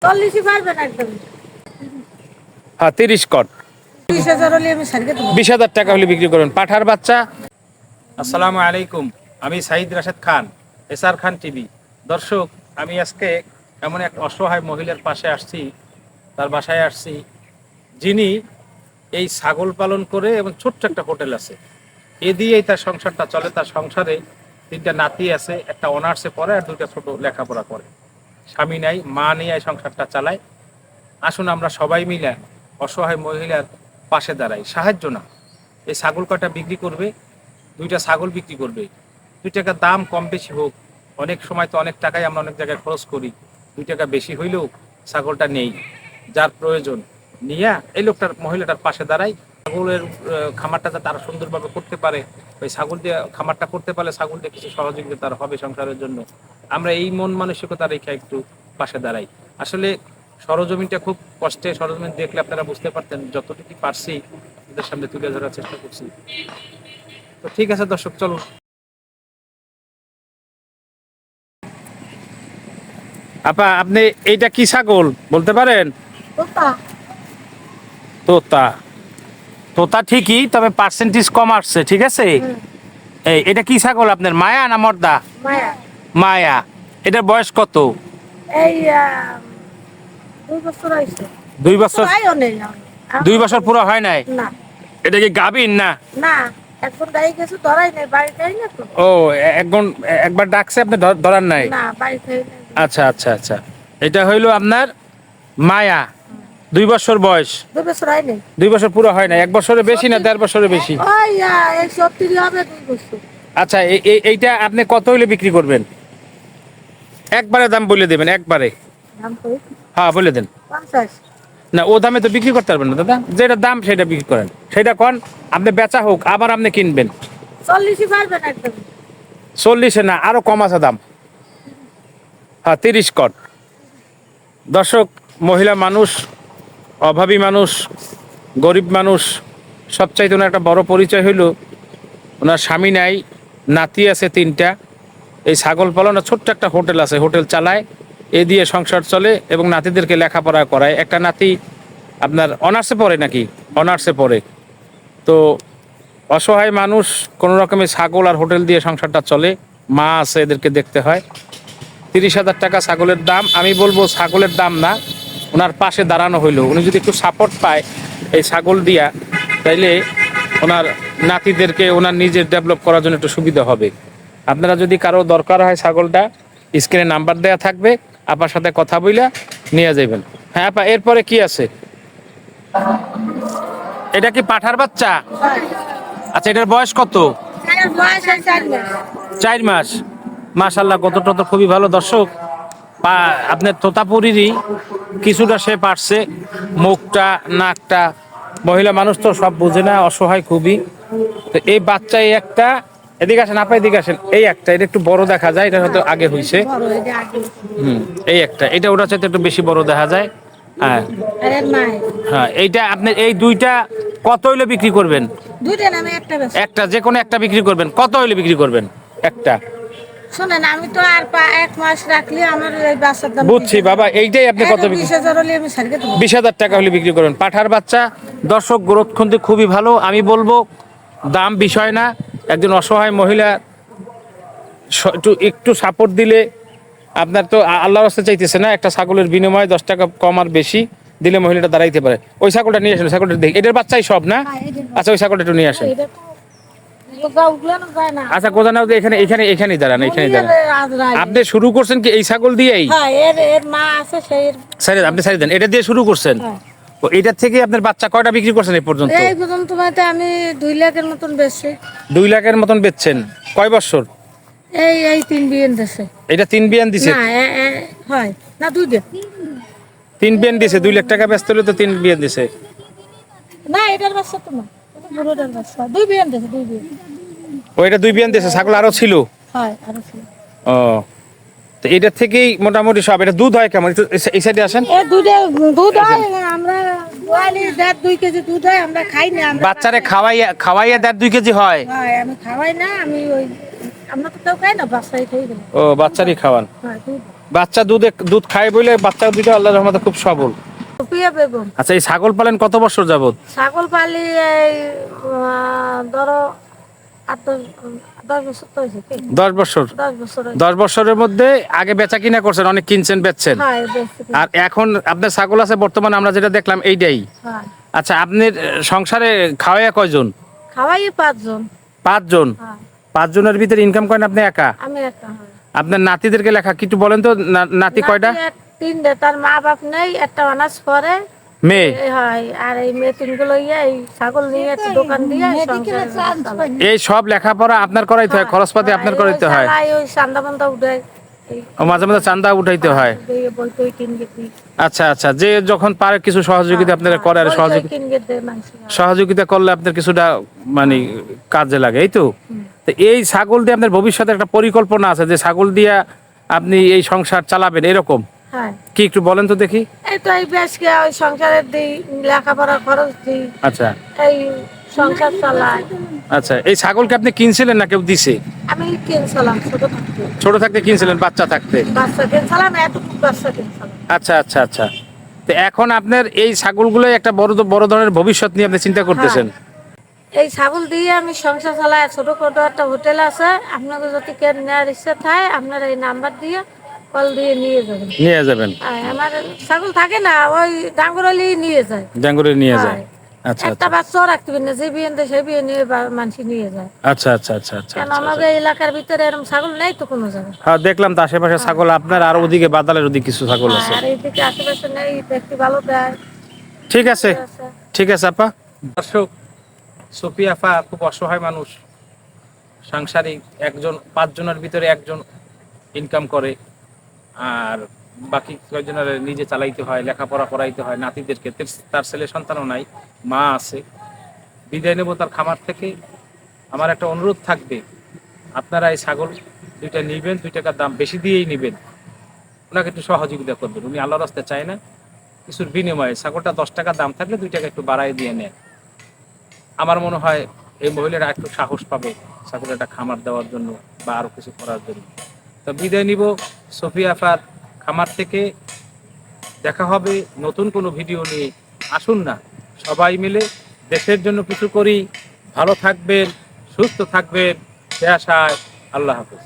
40 পারবেন একদম। হ্যাঁ 30 কট 20,000 হলে আমি ছাড়কে দেবো। 20,000 টাকা হলে বিক্রি করবেন পাঠার বাচ্চা। আসসালামু আলাইকুম, আমি সাইদ রাশেদ খান, এসআর খান টিভি। দর্শক, আমি আজকে এমন এক অসহায় মহিলার পাশে আসছি, তার বাসায় আসছি, যিনি এই ছাগল পালন করে এবং ছোট্ট একটা হোটেল আছে, এ দিয়েই তার সংসারটা চলে। তার সংসারে 3টা নাতি আছে, একটা অনার্সে পড়ে আর 2টা ছোট লেখাপড়া করে। স্বামী নাই, মা নিয়ে এই সংসারটা চালায়। আসুন আমরা সবাই মিলে অসহায় মহিলার পাশে দাঁড়াই, সাহায্য না। এই ছাগল কটা বিক্রি করবে, 2টা ছাগল বিক্রি করবে। 2 টাকা দাম কম বেশি হোক, অনেক সময় তো অনেক টাকাই আমরা অনেক জায়গায় খরচ করি, 2 টাকা বেশি হইলেও ছাগলটা নেই, যার প্রয়োজন নিয়ে এই লোকটার মহিলাটার পাশে দাঁড়াই। ছাগলের খামারটা যাতে আরো সুন্দরভাবে করতে পারে, ওই ছাগল দিয়ে খামারটা করতে পারলে ছাগল দিয়ে কিছু সহযোগিতা তার হবে সংসারের জন্য। আমরা এই মন মানসিকতা রেখে একটু পাশে দাঁড়াই। আসলে সরজমিনটা খুব কষ্টে, সরজমিন দেখলে আপনারা বুঝতে পারতেন। যতটুকু পারছি আপনাদের সামনে তুলে ধরার চেষ্টা করছি। তো ঠিক আছে দর্শক, চলুন। আপা, আপনি এইটা কি ছাগল বলতে পারেন? তোতা। তোতা ঠিকই, তবে পার্সেন্টেজ কম আসছে, ঠিক আছে। এটা কি ছাগল আপনার, মায়া না মর্দা? মায়া। মায়া। এটার বয়স কত? এই 2 বছর হইছে। 2 বছর? আইও নেই না। 2 বছর পুরো হয় নাই? না এটা কি গাভীর না? না, এখন গাই কিছু ধরাই নাই, বাড়িতে না তো। ও, একবার ডাকছে আপনি ধরার নাই? না, বাড়িতে নাই। আচ্ছা আচ্ছা আচ্ছা, এটা হইলো আপনার মায়া। 2 বছর বয়স? 2 বছর হয় নাই। 2 বছর পুরো হয় না। 1 বছরের বেশি না 1.5 বছরের বেশি? ওই 70 হবে 2 বছর। আচ্ছা, এইটা আপনি কত হইলে বিক্রি করবেন? একবারে দাম বলে দেবেন, একবারে। দাম কই? হ্যাঁ বলে দেন। 50। না, ও দামে তো বিক্রি করতে পারবেন না দাদা। যেটা দাম সেটা বিক্রি করেন, সেটা কোন। আপনি বেচা হোক, আবার আপনি কিনবেন। 40 পারবেন একদম। 40-এ না, আরো কম আছে দাম। হ্যাঁ 30 কট। দর্শক, মহিলা মানুষ, অভাবী মানুষ, গরিব মানুষ, সবচাইতে ওনার একটা বড় পরিচয় হইল ওনার স্বামী নাই, নাতি আছে 3টা। এই ছাগল পালনে ছোট্ট একটা হোটেল আছে, হোটেল চালায়, এ দিয়ে সংসার চলে এবং নাতিদেরকে লেখাপড়া করায়। একটা নাতি আপনার অনার্সে পড়ে নাকি? অনার্সে পড়ে। তো অসহায় মানুষ, কোনো রকমে ছাগল আর হোটেল দিয়ে সংসারটা চলে। মা আছে, এদেরকে দেখতে হয়। 30,000 টাকা ছাগলের দাম। আমি বলবো ছাগলের দাম না, ওনার পাশে দাঁড়ানো হইলো। উনি যদি একটু সাপোর্ট পায় এই ছাগল দিয়া, তাইলে ওনার নাতিদেরকে ওনার নিজের ডেভেলপ করার জন্য একটু সুবিধা হবে। আপনারা যদি কারো দরকার হয় ছাগলটা, স্ক্রিনে নাম্বার দেওয়া থাকবে, আপনার সাথে কথা বইলা নিয়ে যাবেন। হ্যাঁ আপা, এরপরে কি আছে? এটা কি পাঠার বাচ্চা? আচ্ছা, এটার বয়স কত? এর বয়স 4 মাস। 4 মাস। মাশাল্লাহ, কত টত খুবই ভালো। দর্শক, আপনার তোতাপুরিরই কিছুটা সে পারছে, মুখটা, নাকটা। মহিলা মানুষ তো সব বুঝে না, অসহায় খুবই। তো এই বাচ্চা, এই একটা, এদিকে আসেন আপা, এদিকে আসেন। এই একটা, এটা একটু বড় দেখা যায়, এটা হয়তো আগে হইছে। বড় এটা আগে। এই একটা, এটা ওটার চাইতে একটু বেশি বড় দেখা যায়। হ্যাঁ আরে মাই। হ্যাঁ, এইটা আপনি এই 2টা কত হইলে বিক্রি করবেন? 2টা নামে একটা বেশ। একটা, যে কোনো একটা বিক্রি করবেন। কত হইলে বিক্রি করবেন একটা? শুনেন, আমি তো আর 1 মাস রাখলে আমার এই বাচ্চার দাম। বুঝছি বাবা, এইটাই আপনি কত বিক্রি? 20,000 হলে আমি ছাড়কে দেবো। 20,000 টাকা হলে বিক্রি করবেন পাঠার বাচ্চা। দর্শক, গ্রোথ কিন্তু খুবই ভালো। আমি বলবো দাম বিষয় না, একজন অসহায় মহিলা একটু সাপোর্ট দিলে, আপনার তো আল্লাহর রাস্তায় চাইতেছে না, একটা ছাগলের বিনিময়ে 10 টাকা কম আর বেশি দিলে মহিলাটা দাঁড়াইতে পারে। ওই ছাগলটা নিয়ে আসেন, ছাগলটা দেখি। এটার বাচ্চাই সব না? আচ্ছা, ওই ছাগলটা একটু নিয়ে আসেন। আচ্ছা, কোথাও না, এখানে এখানে এখানেই দাঁড়ান, এখানেই দাঁড়ান। আপনি শুরু করছেন কি এই ছাগল দিয়েই? হ্যাঁ, এর মা আছে সেই। সারি আপনি সারি দেন, এটা দিয়ে শুরু করছেন। ও, এটার থেকে আপনার বাচ্চা কয়টা বিক্রি করছেন এই পর্যন্ত? এই পর্যন্ত মানে আমি 2 লাখের মতন বেচছি। 2 লাখের মতন বেচছেন। কয় বছর? এই 3 বিয়ান দিছে। এটা 3 বিয়ান দিছে? না, হয় না, 2 দিন। 3 বিয়ান দিছে। 2 লাখ টাকা বেচতে হলে তো 3 বিয়ান দিছে। না, এটার বাচ্চা তো না, এটা বড়টার বাচ্চা। 2 বিয়ান দিছে, 2 বিয়ান। ও, এটা 2 বিয়ান দিছে। ছাগল আরো ছিল? হয়, আরো ছিল। ও, তো এটা থেকেই মোটামুটি সব। এটা দুধ হয় কেমন? একটু এই সাইডে আসেন। এই দুধ হয়, আমরা দোয়ালি 2 কেজি দুধ হয়, আমরা খাই না। বাচ্চারে খাওয়াইয়া 1.5-2 কেজি হয়? হয়, আমি খাওয়াই না, আমি ওই আমরা তো কেউ খাই না, বাচ্চাই খাই না। ও, বাচ্চারই খাওয়ান। হ্যাঁ, দুধ। বাচ্চা দুধ খায় বলে বাচ্চা দুটো আল্লাহর রহমতে খুব সবল। সুফিয়া বেগম। আচ্ছা, এই ছাগল পালেন কত বছর যাবত? ছাগল পালি এই ধরো 10 বছর তো হয়েছে কি? 10 বছর। 10 বছর। 10 বছরের মধ্যে আগে বেচা কিনা করছেন, অনেক কিনছেন বেচছেন। হ্যাঁ, বেশি। আর এখন আপনার ছাগল আছে বর্তমানে আমরা যেটা দেখলাম এইটাই। হ্যাঁ। আচ্ছা, আপনার সংসারে খাওয়াইয়া কয়জন? খাওয়াই 5 জন। 5 জন। হ্যাঁ। 5 জনের ভিতরে ইনকাম করেন আপনি একা? আমি একা। হ্যাঁ। আপনার নাতিদেরকে লেখা কিছু বলেন তো, নাতি কয়টা? 3টে, তার মা বাপ নেই, একটা অনার্স পড়ে। মেয়ে? হয়। আর এই মেয়ে 3গুলো এই ছাগল নিয়ে একটা দোকান দিয়ে এই সব লেখাপড়া আপনার করাইতে হয়, খরচপাতি আপনার করাইতে হয়? ওই চান্দা বান্দা উঠে, মাঝে মাঝে চান্দা উঠাইতে হয়। আচ্ছা আচ্ছা, যে যখন পারে কিছু সহযোগিতা আপনারা করে, আর সহযোগিতা করলে আপনার কিছুটা মানে কাজে লাগে, এই তো। এই ছাগল দিয়ে আপনার ভবিষ্যতে একটা পরিকল্পনা আছে যে ছাগল দিয়ে আপনি এই সংসার চালাবেন, এরকম কি একটু বলেন তো দেখি। এই তো এই বেশ ওই সংসারের দিই, লেখাপড়া খরচ দিই। আচ্ছা, এই সংসার চালাই। আচ্ছা, এই ছাগলকে আপনি কিনছিলেন না কেউ দিছে? আমি কিনছিলাম ছোট থাকতে কিনছিলেন? বাচ্চা থাকতে? বাচ্চা কিনছিলাম, এতটুকু বাচ্চা কিনছিলাম। আচ্ছা আচ্ছা আচ্ছা, তো এখন আপনার এই ছাগলগুলোই একটা বড় ধরনের ভবিষ্যৎ নিয়ে আপনি চিন্তা করতেছেন? এই ছাগল দিয়ে আমি সংসার চালাই। ছোটখাটো একটা হোটেল আছে, আপনাকে যদি কেন নেওয়ার ইচ্ছা থাকে আপনার এই নাম্বার দিয়ে কল দিয়ে নিয়ে যাবেন। আমার ছাগল থাকে না, ওই ডাঙ্গুরলি নিয়ে যায়। ডাঙ্গুরে নিয়ে যায়। আচ্ছা, একটা বাচ্চাও রাখতে পারি না, যে বিয়ে দেয় সেই বিয়ে নিয়ে মানুষ নিয়ে যায়। আচ্ছা আচ্ছা আচ্ছা আচ্ছা, কেন আমাদের এলাকার ভিতরে এরকম ছাগল নেই তো কোনো জায়গায়। হ্যাঁ, দেখলাম তো আশেপাশে ছাগল আপনার, আর ওদিকে বাদালের ওদিকে কিছু ছাগল আছে। আর এইদিকে আশেপাশে নেই, দেখতে ভালো দেয়। ঠিক আছে, ঠিক আছে আপা। দর্শক, সুফিয়া আপা খুব অসহায় মানুষ, সাংসারিক, 5 জনের ভিতরে 1 জন ইনকাম করে, আর বাকি কয়েকজনের নিজে চালাইতে হয়, লেখাপড়া করাইতে হয় নাতিদেরকে। তার ছেলে সন্তানও নাই, মা আছে। বিদায় নেব তার খামার থেকে। আমার একটা অনুরোধ থাকবে, আপনারা এই ছাগল 2টা নিবেন, 2 টাকার দাম বেশি দিয়েই নিবেন, ওনাকে একটু সহযোগিতা করবেন। উনি আল্লাহর রাস্তায় চায় না, কিছুর বিনিময়ে ছাগলটা 10 টাকা দাম থাকলে 2 টাকা একটু বাড়াই দিয়ে নেন। আমার মনে হয় এই মহিলারা একটু সাহস পাবে ছাগলের একটা খামার দেওয়ার জন্য বা আরো কিছু করার জন্য। তো বিদায় নিব সুফিয়া আপার খামার থেকে। দেখা হবে নতুন কোনো ভিডিও নিয়ে। আসুন না সবাই মিলে দেশের জন্য কিছু করি। ভালো থাকবেন, সুস্থ থাকবেন, সে আশায়। আল্লাহ হাফেজ।